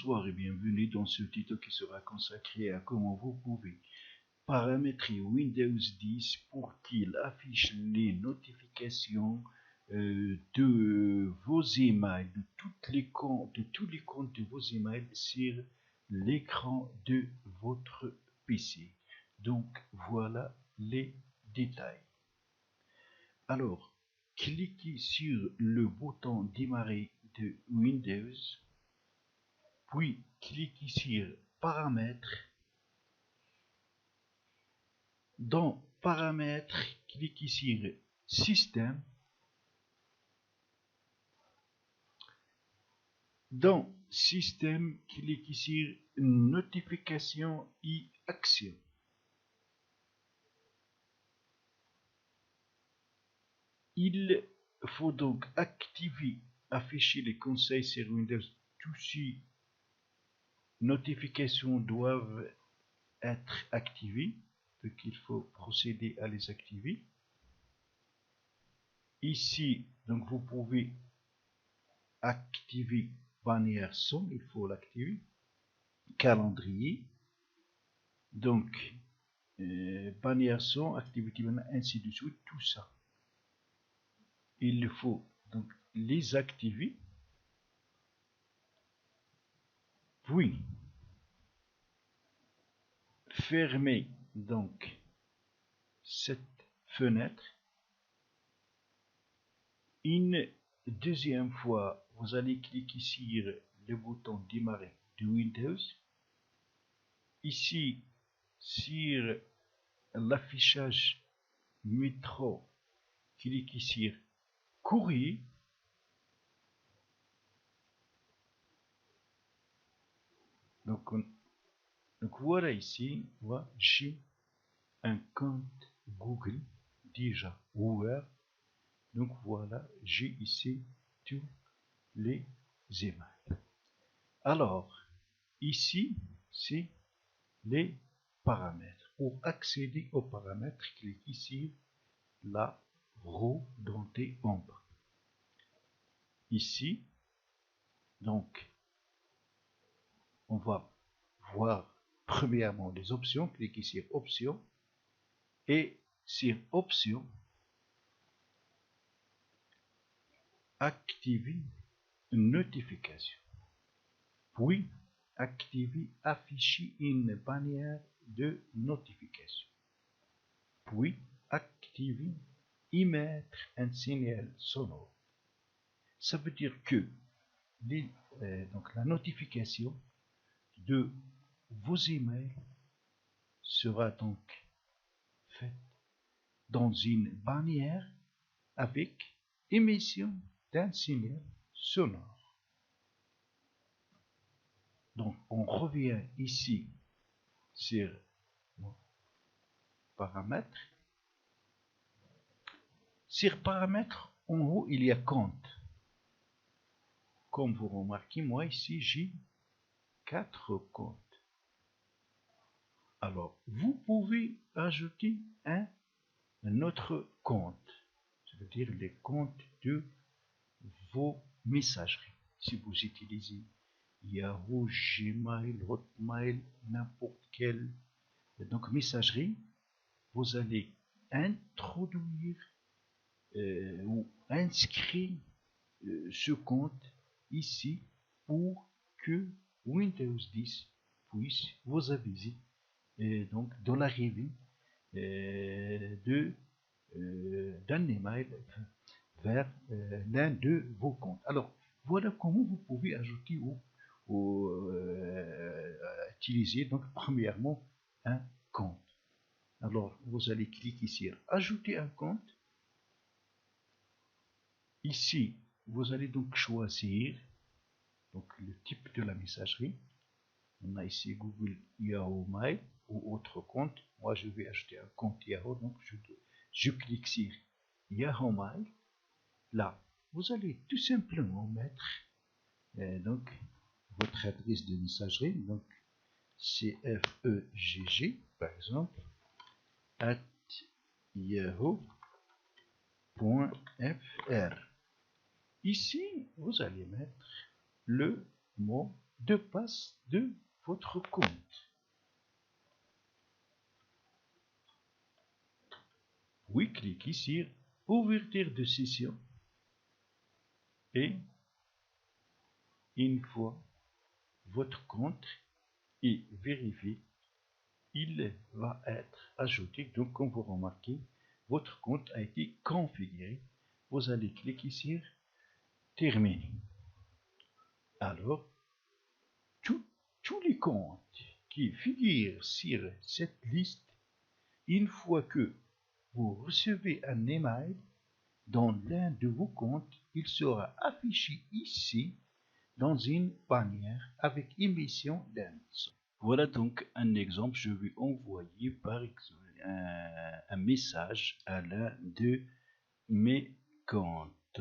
Bonsoir et bienvenue dans ce tuto qui sera consacré à comment vous pouvez paramétrer Windows 10 pour qu'il affiche les notifications de vos emails, de tous les comptes de vos emails sur l'écran de votre PC. Donc voilà les détails. Alors, cliquez sur le bouton démarrer de Windows, puis cliquez sur Paramètres. Dans Paramètres, cliquez sur Système. Dans Système, cliquez sur Notifications et Actions. Il faut donc afficher les conseils sur Windows. Toutes ces notifications doivent être activées. Donc il faut procéder à les activer. Ici, donc vous pouvez activer bannière son, il faut l'activer. Calendrier, donc bannière son, activité, ainsi de suite, tout ça. Il faut donc les activer. Puis fermer donc cette fenêtre. Une deuxième fois, vous allez cliquer sur le bouton démarrer de Windows. Ici, sur l'affichage métro, cliquez sur courrier. Donc voilà ici, j'ai un compte Google déjà ouvert. Donc voilà, j'ai ici tous les emails. Alors, ici, c'est les paramètres. Pour accéder aux paramètres, cliquez sur la roue dentée en bas. Ici, donc, on va voir premièrement les options. Cliquez sur options et sur options, activer une notification. Puis, activer afficher une bannière de notification. Puis, activer émettre un signal sonore. Ça veut dire que donc la notification de vos emails sera donc faite dans une bannière avec émission d'un signal sonore. Donc on revient ici sur paramètres. Sur paramètres, en haut il y a compte. Comme vous remarquez, moi ici j'ai 4 comptes. Alors vous pouvez ajouter un autre compte, c'est-à-dire les comptes de vos messageries. Si vous utilisez Yahoo, Gmail, Hotmail, n'importe quelle donc messagerie, vous allez introduire ou inscrire ce compte ici pour que Windows 10 puisse vous aviser donc de l'arrivée d'un email vers l'un de vos comptes. Alors voilà comment vous pouvez ajouter ou utiliser donc premièrement un compte. Alors vous allez cliquer sur ajouter un compte. Ici vous allez donc choisir donc le type de la messagerie. On a ici Google, Yahoo Mail ou autre compte. Moi je vais ajouter un compte Yahoo, donc je clique sur Yahoo Mail. Là vous allez tout simplement mettre donc votre adresse de messagerie, donc CFEGG par exemple @yahoo.fr. Ici vous allez mettre le mot de passe de votre compte. Oui, cliquez sur ouverture de session et une fois votre compte est vérifié, il va être ajouté. Donc, comme vous remarquez, votre compte a été configuré. Vous allez cliquer sur terminer. Alors, tous les comptes qui figurent sur cette liste, une fois que vous recevez un email dans l'un de vos comptes, il sera affiché ici dans une bannière avec émission d'un son. Voilà donc un exemple. Je vais envoyer par exemple un message à l'un de mes comptes.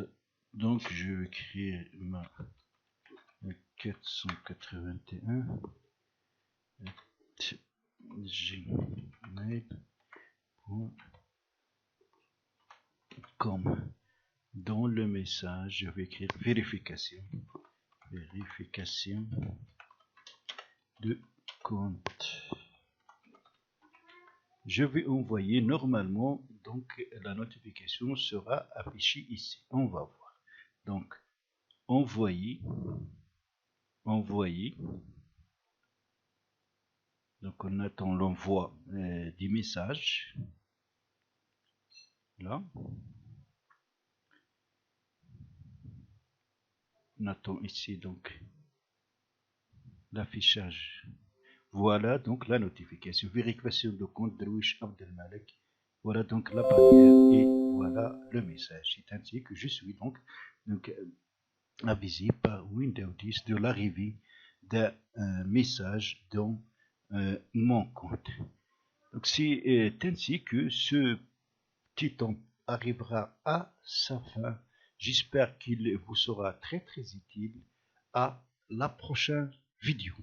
Donc je vais créer ma 481 gmail.com. Dans le message, je vais écrire vérification de compte. Je vais envoyer normalement, donc la notification sera affichée ici. On va voir. Donc, envoyer. Donc, on attend l'envoi des messages. Là. On attend ici donc l'affichage. Voilà donc la notification. Vérification de compte Darwish Abdelmalek. Voilà donc la bannière et voilà le message. C'est ainsi que je suis donc avisé par Windows 10 de l'arrivée d'un message dans mon compte. Donc c'est ainsi que ce petit temps arrivera à sa fin. J'espère qu'il vous sera très utile. À la prochaine vidéo.